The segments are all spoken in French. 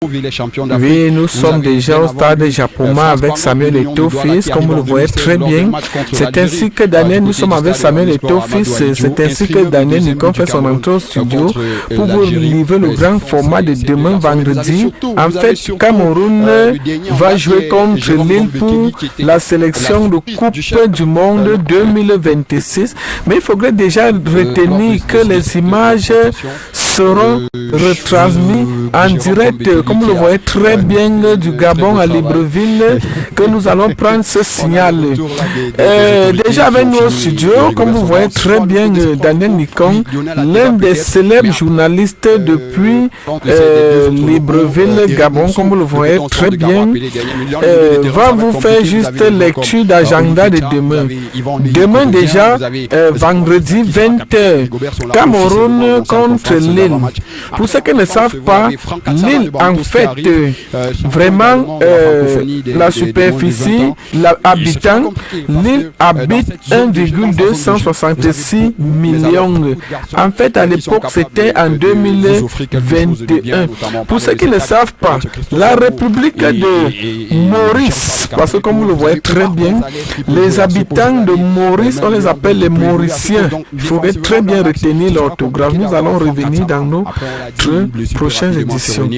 Oui, nous sommes déjà au stade Japoma avec Samuel Eto'o-Fils, comme vous le voyez très bien. C'est ainsi que Daniel, nous sommes avec Samuel Eto'o-Fils, c'est ainsi que Daniel Nicon fait son entrée au studio pour vous livrer le grand format de demain vendredi. En fait, Cameroun va jouer contre l'île pour la sélection de Coupe du Monde 2026. Mais il faudrait déjà retenir que les images seront retransmises en direct, comme vous le voyez très bien, du Gabon à Libreville, que nous allons prendre ce signal. Déjà avec nous au studio, comme vous voyez très bien, Daniel Nicon, l'un des célèbres journalistes depuis Libreville, Gabon, comme vous le voyez très bien, va vous faire juste lecture d'agenda de demain. Demain déjà, vendredi 20h, Cameroun contre l'île. Pour ceux qui ne savent pas, l'île en fait, vraiment, la superficie, l'habitant, l'île habite 1,266 millions. En fait, à l'époque, c'était en 2021. Pour ceux qui ne savent pas, la République de Maurice, parce que comme vous le voyez très bien, les habitants de Maurice, on les appelle les Mauriciens. Il faudrait très bien retenir l'orthographe. Nous allons revenir dans nos prochaines éditions.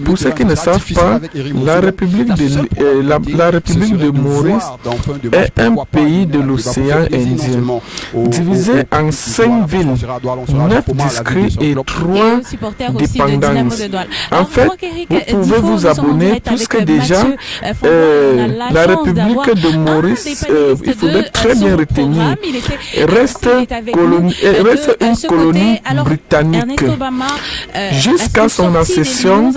Pour ceux qui ne savent pas, la République de Maurice est un pays de l'océan Indien, divisé en 5 villes, 9 districts et 3 dépendances. En fait, vous pouvez vous abonner puisque déjà la République de Maurice, il faudrait très bien retenir, reste une colonie britannique jusqu'à son accession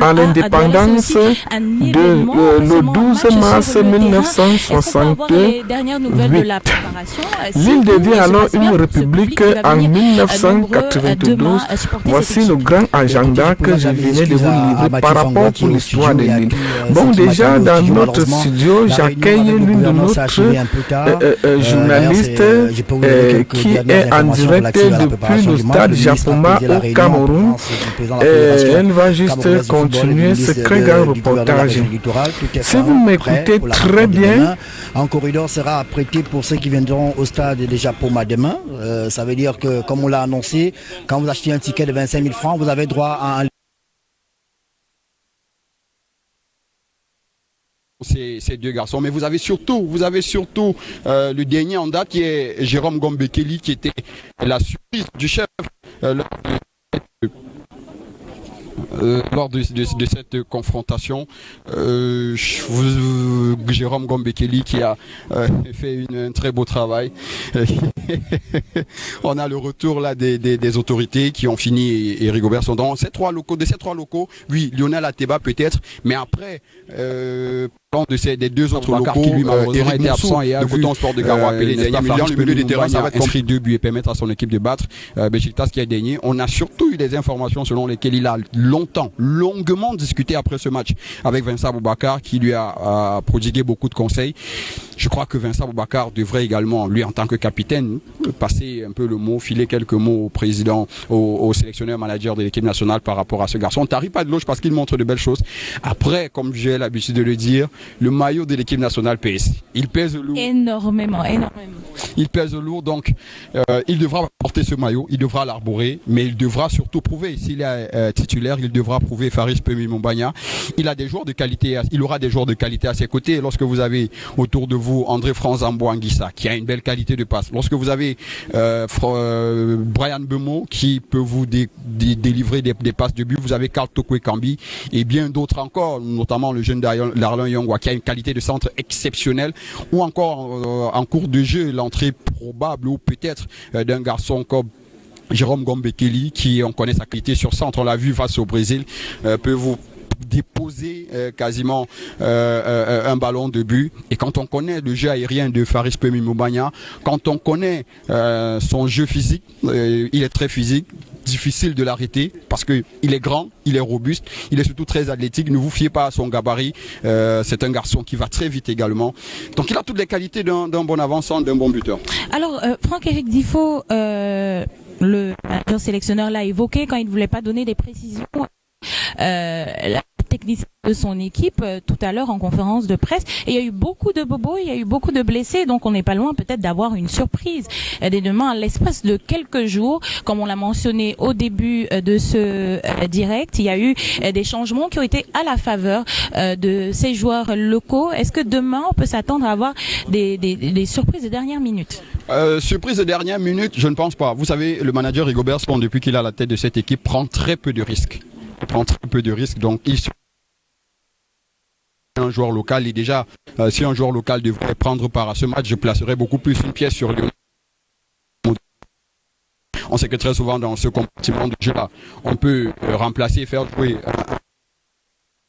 à l'indépendance le 12 mars 1968. L'île devient alors une république en 1992. Voici le grand agenda que je venais de vous livrer par rapport pour l'histoire de l'île. Bon, déjà dans notre studio, j'accueille l'une de notre journaliste qui est en direct depuis le stade Japoma au Cameroun. Elle va juste continuer ce très grand reportage. Si vous m'écoutez très bien, un corridor sera prêté pour ceux qui viendront au stade de Japoma demain. Ça veut dire que, comme on l'a annoncé, quand vous achetez un ticket de 25 000 francs, vous avez droit à un... Ces deux garçons, mais vous avez surtout le dernier en date qui est Jérôme Gombe-Kelly, qui était la surprise du chef lors de cette confrontation. Jérôme Gombe-Kelly qui a fait un très beau travail. On a le retour là des autorités qui ont fini et Rigobert sont dans ces trois locaux. De ces trois locaux, oui, Lionel Ateba peut-être, mais après des deux autres locaux qui lui malheureusement était absent et a vu le Sport de Garo appeler les derniers millions. Le milieu de terrain, ça va inscrire 2 buts et permettre à son équipe de battre Beşiktaş qui est dernier. On a surtout eu des informations selon lesquelles il a longuement discuté après ce match avec Vincent Aboubakar qui lui a prodigué beaucoup de conseils. Je crois que Vincent Aboubakar devrait également, lui en tant que capitaine, passer un peu le mot, filer quelques mots au président, au sélectionneur manager de l'équipe nationale par rapport à ce garçon. On ne tarit pas de l'auge parce qu'il montre de belles choses. Après, comme j'ai l'habitude de le dire, le maillot de l'équipe nationale pèse. Il pèse lourd. Énormément. Il pèse lourd, donc il devra porter ce maillot, il devra l'arborer, mais il devra surtout prouver. S'il est titulaire, il devra prouver. Faris Pemi Mombagna, il a des joueurs de qualité, il aura des joueurs de qualité à ses côtés. Lorsque vous avez autour de vous André Franzambo Anguissa, qui a une belle qualité de passe. Lorsque vous avez Brian Bemo, qui peut vous délivrer des passes de but. Vous avez Karl Tokwe Kambi et bien d'autres encore, notamment le jeune Darlan Yongwa, qui a une qualité de centre exceptionnelle, ou encore en cours de jeu, l'entrée probable ou peut-être d'un garçon comme Jérôme Gombe-Kelly, qui on connaît sa qualité sur centre, on l'a vu face au Brésil, peut vous déposer quasiment un ballon de but. Et quand on connaît le jeu aérien de Faris Pemi Mombagna, quand on connaît son jeu physique, il est très physique, difficile de l'arrêter parce que il est grand, il est robuste, il est surtout très athlétique. Ne vous fiez pas à son gabarit. C'est un garçon qui va très vite également. Donc il a toutes les qualités d'un bon avançant, d'un bon buteur. Alors Franck-Éric Difo, le sélectionneur l'a évoqué quand il ne voulait pas donner des précisions. La technicien de son équipe tout à l'heure en conférence de presse. Et il y a eu beaucoup de bobos, il y a eu beaucoup de blessés, donc on n'est pas loin peut-être d'avoir une surprise dès demain à l'espace de quelques jours. Comme on l'a mentionné au début de ce direct, il y a eu des changements qui ont été à la faveur de ces joueurs locaux. Est-ce que demain on peut s'attendre à avoir des surprises de dernière minute? Surprise de dernière minute, je ne pense pas. Vous savez, le manager Rigobert Song, depuis qu'il a la tête de cette équipe, prend très peu de risques. Donc il un joueur local et déjà si un joueur local devrait prendre part à ce match, je placerai beaucoup plus une pièce sur Lionel. On sait que très souvent dans ce compartiment de jeu là, on peut remplacer et faire jouer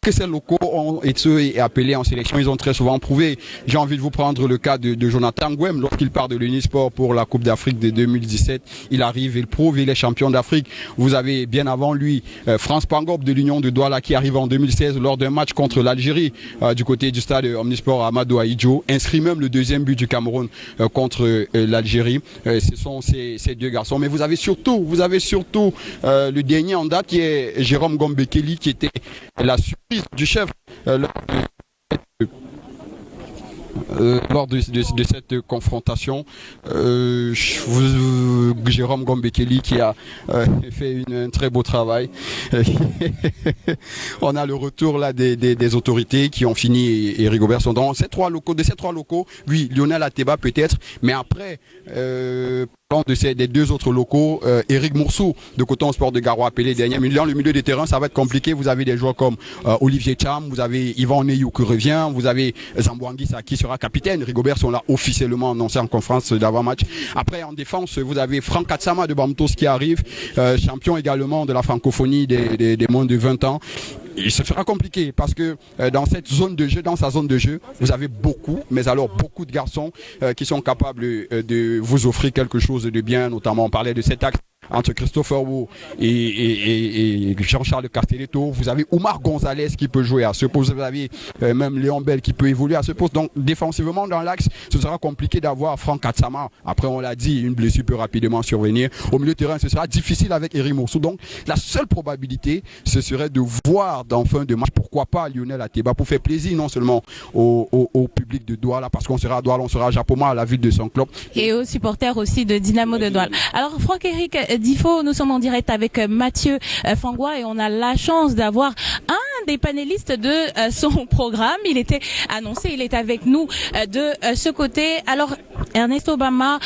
que ces locaux ont été appelés en sélection, ils ont très souvent prouvé. J'ai envie de vous prendre le cas de Jonathan Gwem. Lorsqu'il part de l'Unisport pour la Coupe d'Afrique de 2017, il arrive, il prouve, il est champion d'Afrique. Vous avez bien avant lui France Pangop de l'Union de Douala qui arrive en 2016 lors d'un match contre l'Algérie du côté du stade Omnisport Amadou Ahidjo, inscrit même le deuxième but du Cameroun contre l'Algérie. Ce sont ces deux garçons. Mais vous avez surtout le dernier en date qui est Jérôme Gombekeli qui était la surprise du chef lors de cette confrontation. Jérôme Gombekeli qui a fait un très beau travail. On a le retour là des autorités qui ont fini et Rigobert Song. Donc de ces trois locaux, oui, Lionel Ateba peut-être, mais après des deux autres locaux, Eric Moursou de Coton Sport de Garo appelé dernière minute. Dans le milieu des terrains, ça va être compliqué. Vous avez des joueurs comme Olivier Cham, vous avez Yvan Neyou qui revient, vous avez Zambouangui qui sera capitaine. Rigobert sont là officiellement annoncé en conférence d'avant-match. Après en défense, vous avez Franck Katsama de Bamtos qui arrive, champion également de la francophonie des moins de 20 ans. Il se fera compliqué parce que dans sa zone de jeu, vous avez beaucoup de garçons qui sont capables de vous offrir quelque chose de bien. Notamment, on parlait de cet axe entre Christopher Wu et Jean-Charles Castelletto. Vous avez Oumar Gonzalez qui peut jouer à ce poste. Vous avez même Léon Bell qui peut évoluer à ce poste. Donc, défensivement, dans l'axe, ce sera compliqué d'avoir Franck Katsama. Après, on l'a dit, une blessure peut rapidement survenir. Au milieu de terrain, ce sera difficile avec Eric Moursou. Donc, la seule probabilité, ce serait de voir dans fin de match, pourquoi pas Lionel Ateba, pour faire plaisir non seulement au public de Douala, parce qu'on sera à Douala, on sera à Japoma, à la ville de son club. Et aux supporters aussi de Dynamo de Douala. Alors, Franck-Éric Difo, nous sommes en direct avec Mathieu Fangwa et on a la chance d'avoir un des panélistes de son programme. Il était annoncé, il est avec nous de ce côté. Alors, Ernesto Bama,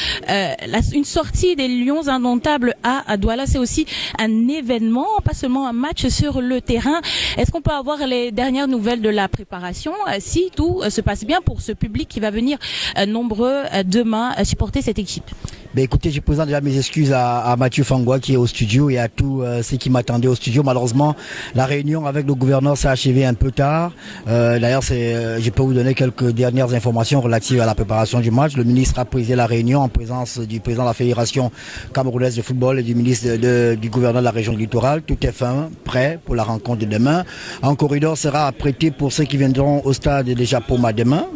une sortie des Lions indomptables à Douala, c'est aussi un événement, pas seulement un match sur le terrain. Est-ce qu'on peut avoir les dernières nouvelles de la préparation, si tout se passe bien pour ce public qui va venir nombreux demain supporter cette équipe? Écoutez, je présente déjà mes excuses à Mathieu Fangwa qui est au studio et à tous ceux qui m'attendaient au studio. Malheureusement, la réunion avec le gouverneur s'est achevée un peu tard. D'ailleurs, je peux vous donner quelques dernières informations relatives à la préparation du match. Le ministre a présidé la réunion en présence du président de la Fédération camerounaise de football et du ministre du gouverneur de la région littorale. Tout est prêt pour la rencontre de demain. Un corridor sera prêté pour ceux qui viendront au stade de Japoma demain.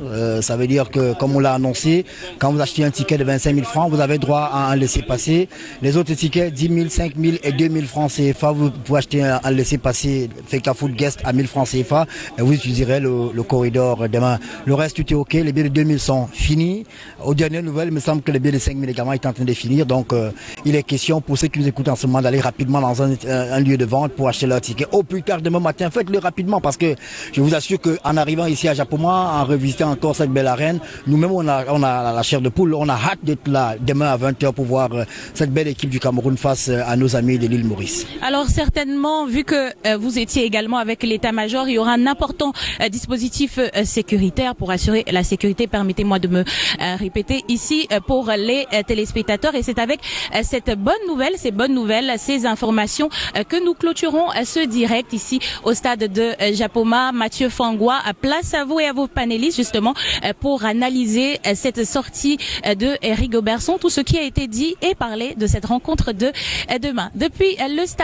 Ça veut dire que, comme on l'a annoncé, quand vous achetez un ticket de 25 000 francs, vous avez droit à un laissez-passer. Les autres tickets, 10 000, 5 000 et 2 000 francs CFA, vous pouvez acheter un laissez-passer Feka Food Guest à 1 000 francs CFA et vous utiliserez le corridor demain. Le reste, tout est OK. Les billets de 2 000 sont finis. Aux dernières nouvelles, il me semble que les billets de 5 000 également est en train de finir. Donc, il est question pour ceux qui nous écoutent en ce moment d'aller rapidement dans un lieu de vente pour acheter leur ticket. Au plus tard demain matin, faites-le rapidement parce que je vous assure qu'en arrivant ici à Japoma, en revisitant encore cette belle arène, nous-mêmes, on a la chair de poule. On a hâte d'être là demain à 20h pour voir cette belle équipe du Cameroun face à nos amis de l'île Maurice. Alors certainement, vu que vous étiez également avec l'état-major, il y aura un important dispositif sécuritaire pour assurer la sécurité. Permettez-moi de me répéter ici pour les téléspectateurs. Et c'est avec cette bonne nouvelle, ces informations que nous clôturons ce direct ici au stade de Japoma. Mathieu Fangwa, place à vous et à vos panélistes justement pour analyser cette sortie de Rigobert Song, tout ce qui a été dit et parlé de cette rencontre de demain. Depuis le stade